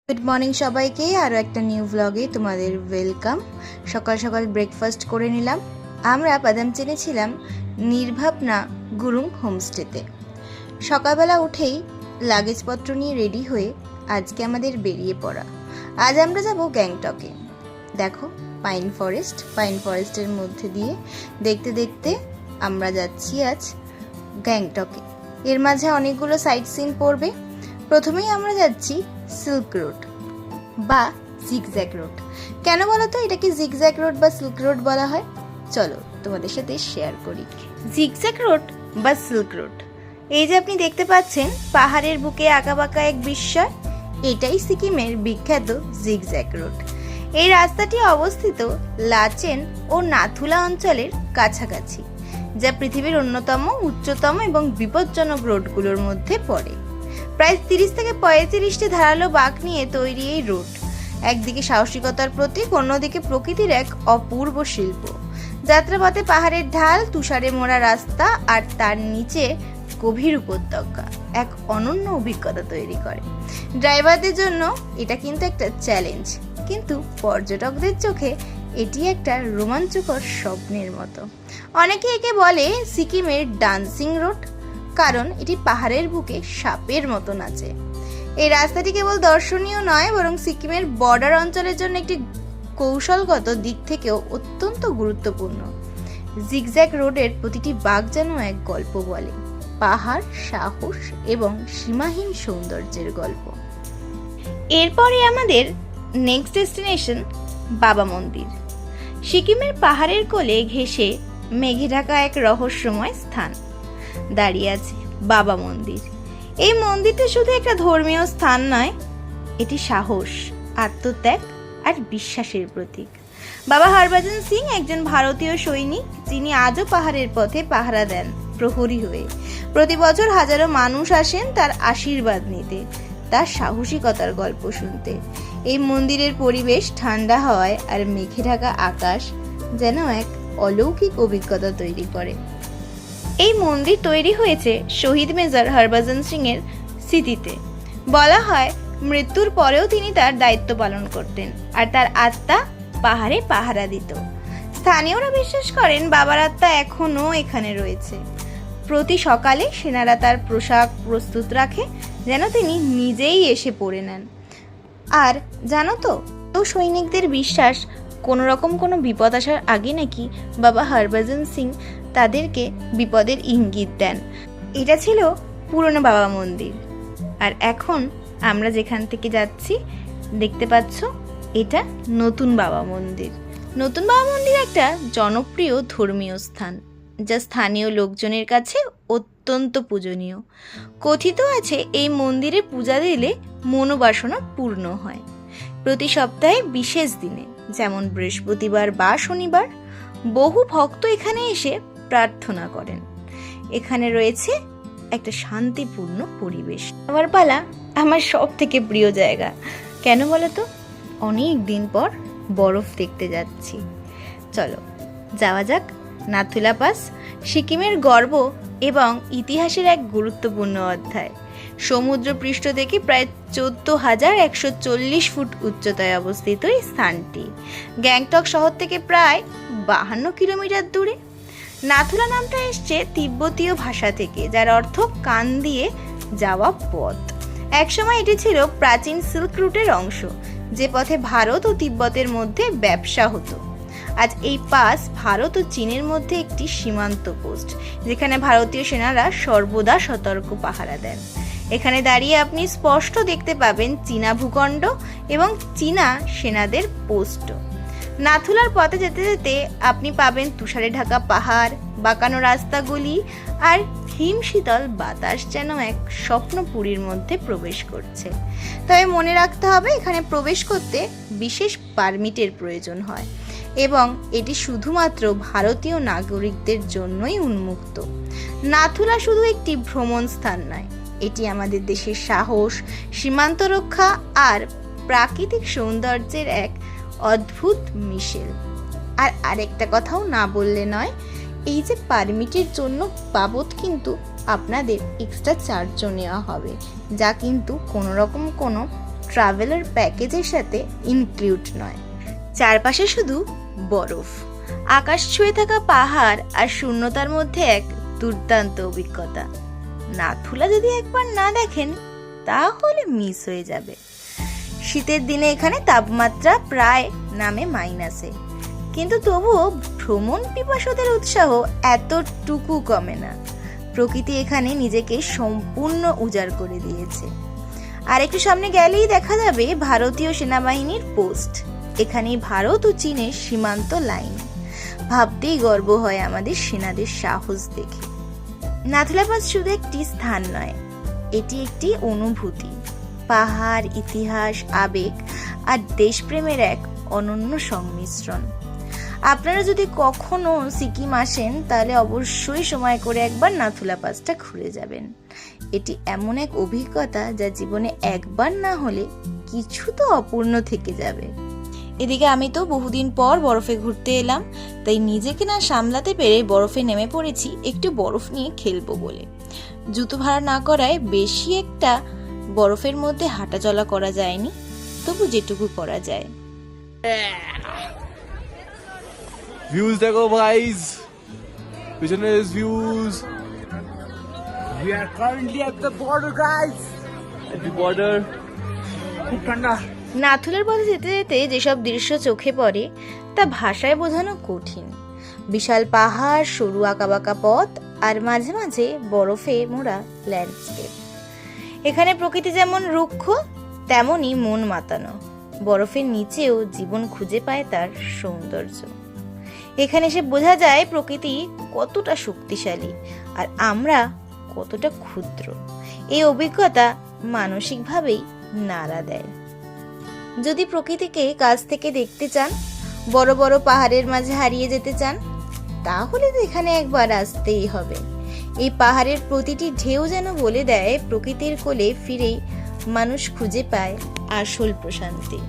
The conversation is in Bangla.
গুড মর্নিং সবাইকে, আরও একটা নিউ ব্লগে তোমাদের ওয়েলকাম। সকাল সকাল ব্রেকফাস্ট করে নিলাম। আমরা বাদাম চেনেছিলাম নির্ভাবনা গুরুং হোমস্টেতে। সকালবেলা উঠেই লাগেজপত্র নিয়ে রেডি হয়ে আজকে আমাদের বেরিয়ে পড়া। আজ আমরা যাব গ্যাংটকে। দেখো পাইন ফরেস্টের মধ্যে দিয়ে দেখতে দেখতে আমরা যাচ্ছি আজ গ্যাংটকে। এর মাঝে অনেকগুলো সাইট সিন পড়বে। প্রথমেই আমরা যাচ্ছি সিল্ক রোড বা জিগজ্যাগ রোড। কেন বলো তো এটাকে জিগজ্যাগ রোড বা সিল্ক রোড বলা হয়? চলো তোমাদের সাথে শেয়ার করি। জিগজ্যাগ রোড বা সিল্ক রোড, এই যে আপনি দেখতে পাচ্ছেন পাহাড়ের বুকে আঁকাবাঁকা এক বিস্ময়, এটাই সিকিমের বিখ্যাত জিগজ্যাগ রোড। এই রাস্তাটি অবস্থিত লাচেন ও নাথুলা অঞ্চলের কাছাকাছি, যা পৃথিবীর অন্যতম উচ্চতম এবং বিপজ্জনক রোডগুলোর মধ্যে পড়ে। প্রায় 30 থেকে 35টি ধারালো বাঁক নিয়ে তৈরি এই রোড একদিকে সাহসিকতার প্রতীক, অন্যদিকে প্রকৃতির এক অপূর্ব শিল্প। যাত্রাপথে পাহাড়ের ঢাল, তুষারে মোড়া রাস্তা আর তার নিচে গভীর উপত্যকা এক অনন্য অভিজ্ঞতা তৈরি করে। ড্রাইভারদের জন্য এটা কিন্তু একটা চ্যালেঞ্জ, কিন্তু পর্যটকদের চোখে এটি একটা রোমাঞ্চকর স্বপ্নের মতো। অনেকে একে বলে সিকিমের ডান্সিং রোড, কারণ এটি পাহাড়ের বুকে সাপের মতো নাচে। এই রাস্তাটি কেবল দর্শনীয় নয়, বরং সিকিমের বর্ডার অঞ্চলের জন্য একটি কৌশলগত দিক থেকেও অত্যন্ত গুরুত্বপূর্ণ। জিগজ্যাগ রোডের প্রতিটি বাঁক যেন এক গল্প বলে, পাহাড়, সাহস এবং সীমাহীন সৌন্দর্যের গল্প। এরপরে আমাদের নেক্সট ডেস্টিনেশন বাবা মন্দির। সিকিমের পাহাড়ের কোলে ঘেঁষে মেঘে ঢাকা এক রহস্যময় স্থান দাঁড়িয়ে আছে বাবা মন্দির। এই মন্দিরটা শুধু একটা ধর্মীয় স্থান নয়, এটি সাহস, আত্মত্যাগ আর বিশ্বাসের প্রতীক। বাবা হরভজন সিং একজন ভারতীয় সৈনিক, যিনি আজও পাহাড়ের পথে পাহারা দেন প্রহরী হয়ে। প্রতি বছর হাজারো মানুষ আসেন তার আশীর্বাদ নিতে, তার সাহসিকতার গল্প শুনতে। এই মন্দিরের পরিবেশ ঠান্ডা হওয়ায় আর মেঘে ঢাকা আকাশ যেন এক অলৌকিক অভিজ্ঞতা তৈরি করে। এই মন্দির তৈরি হয়েছে শহীদ মেজর হরভজন সিং এর স্মৃতিতে। বলা হয় মৃত্যুর পরেও তিনি তার দায়িত্ব পালন করতেন আর তার আত্মা পাহাড়ে পাহারা দিত। স্থানীয়রা বিশ্বাস করেন বাবার আত্মা এখনো এখানে রয়েছে। প্রতি সকালে সেনারা তার পোশাক প্রস্তুত রাখে যেন তিনি নিজেই এসে পড়ে নেন। আর জানো তো, সৈনিকদের বিশ্বাস কোনো রকম কোনো বিপদ আসার আগে নাকি বাবা হরভজন সিং তাদেরকে বিপদের ইঙ্গিত দেন। এটা ছিল পুরনো বাবা মন্দির। আর এখন আমরা যেখান থেকে যাচ্ছি দেখতে পাচ্ছ, এটা নতুন বাবা মন্দির। নতুন বাবা মন্দির একটা জনপ্রিয় ধর্মীয় স্থান, যা স্থানীয় লোকজনের কাছে অত্যন্ত পূজনীয়। কথিত আছে এই মন্দিরে পূজা দিলে মনোবাসনা পূর্ণ হয়। প্রতি সপ্তাহে বিশেষ দিনে, যেমন বৃহস্পতিবার বা শনিবার, বহু ভক্ত এখানে এসে প্রার্থনা করেন। এখানে রয়েছে একটা শান্তিপূর্ণ পরিবেশ। আমার পালা আমার সব থেকে প্রিয় জায়গা। কেন বলো তো? অনেক দিন পর বরফ দেখতে যাচ্ছি। চলো যাওয়া যাক নাথুলা পাস, সিকিমের গর্ব এবং ইতিহাসের এক গুরুত্বপূর্ণ অধ্যায়। সমুদ্র পৃষ্ঠ থেকে প্রায় 14,140 ফুট উচ্চতায় অবস্থিত এই স্থানটি গ্যাংটক শহর থেকে প্রায় 52 কিলোমিটার দূরে। নাথুলা নামটা এসছে তিব্বতীয় ভাষা থেকে, যার অর্থ কান দিয়ে যাওয়া পথ। একসময় এটি ছিল প্রাচীন সিল্ক রুটের অংশ, যে পথে ভারত ও তিব্বতের মধ্যে ব্যবসা হতো। আজ এই পাস ভারত ও চীনের মধ্যে একটি সীমান্ত পোস্ট, যেখানে ভারতীয় সেনারা সর্বদা সতর্ক পাহারা দেন। এখানে দাঁড়িয়ে আপনি স্পষ্ট দেখতে পাবেন চীনা ভূখণ্ড এবং চীনা সেনাদের পোস্ট। নাথুলার পথে যেতে যেতে আপনি পাবেন তুষারে ঢাকা পাহাড়, বাঁকানো রাস্তাগুলি আর হিমশীতল বাতাস, যেন এক স্বপ্নপুরীর মধ্যে প্রবেশ করছে। তবে মনে রাখতে হবে, এখানে প্রবেশ করতে বিশেষ পারমিটের প্রয়োজন হয় এবং এটি শুধুমাত্র ভারতীয় নাগরিকদের জন্যই উন্মুক্ত। নাথুলা শুধু একটি ভ্রমণ স্থান নয়, এটি আমাদের দেশের সাহস, সীমান্ত রক্ষা আর প্রাকৃতিক সৌন্দর্যের এক অদ্ভুত মিশেল। আর আরেকটা কথাও না বললে নয়, এই যে পারমিটের জন্য বাবদ কিন্তু আপনাদের এক্সট্রা চার্জও নেওয়া হবে, যা কিন্তু কোনো রকম কোনো ট্রাভেলার প্যাকেজের সাথে ইনক্লুড নয়। চারপাশে শুধু বরফ, আকাশ ছুঁয়ে থাকা পাহাড় আর শূন্যতার মধ্যে এক দুর্দান্ত অভিজ্ঞতা। নাথুলা যদি একবার না দেখেন তাহলে মিস হয়ে যাবে। শীতের দিনে এখানে তাপমাত্রা প্রায় নামে মাইনাসে, কিন্তু তবুও ভ্রমণ পিপাসুদের উৎসাহ এতটুকু কমে না। প্রকৃতি এখানে নিজেকে সম্পূর্ণ উজাড় করে দিয়েছে। আর একটু সামনে গেলেই দেখা যাবে ভারতীয় সেনাবাহিনীর পোস্ট। এখানেই ভারত ও চীনের সীমান্ত লাইন। ভাবতেই গর্ব হয় আমাদের সেনাদের সাহস দেখে। নাথুলা পাস শুধু একটি স্থান নয়, এটি একটি অনুভূতি। পাহাড়, ইতিহাস, আবেগ আর দেশপ্রেমের এক অনন্য সংমিশ্রণ। আপনারা যদি কখনো সিকিম আসেন তাহলে অবশ্যই সময় করে একবার নাথুলা পাসটা ঘুরে যাবেন। এটি এমন এক অভিজ্ঞতা যা জীবনে একবার না হলে কিছু তো অপূর্ণ থেকে যাবে। এদিকে আমি তো বহুদিন পর বরফে ঘুরতে এলাম, তাই নিজেকে না সামলাতে পেরে বরফে নেমে পড়েছি একটু বরফ নিয়ে খেলবো বলে। জুতো ভাড়া না করায় বেশি একটা বরফের মধ্যে হাঁটা চলা করা যায়নি, তবু যেটুকু করা যায়। ভিউজ দেখো গাইস, পিছনে views. We are currently at the border guys. At the border. খুব ঠান্ডা। নাথুলার পথে যেতে যেতে যেসব দৃশ্য চোখে পড়ে তা ভাষায় বোঝানো কঠিন। বিশাল পাহাড়, সরু আঁকাবাঁকা পথ আর মাঝে মাঝে বরফে মোড়া ল্যান্ডস্কেপ। এখানে প্রকৃতি যেমন রুক্ষ তেমনই মন মাতানো। বরফের নিচেও জীবন খুঁজে পায় তার সৌন্দর্য। এখানে এসে বোঝা যায় প্রকৃতি কতটা শক্তিশালী আর আমরা কতটা ক্ষুদ্র। এই অভিজ্ঞতা মানসিকভাবেই নাড়া দেয়। যদি প্রকৃতিকে কাছ থেকে দেখতে চান, বড় বড় পাহাড়ের মাঝে হারিয়ে যেতে চান, তাহলে তো এখানে একবার আসতেই হবে। এই পাহাড়ের প্রতিটি ঢেউ যেন বলে দেয় প্রকৃতির কোলে ফিরেই মানুষ খুঁজে পায় আসল প্রশান্তি।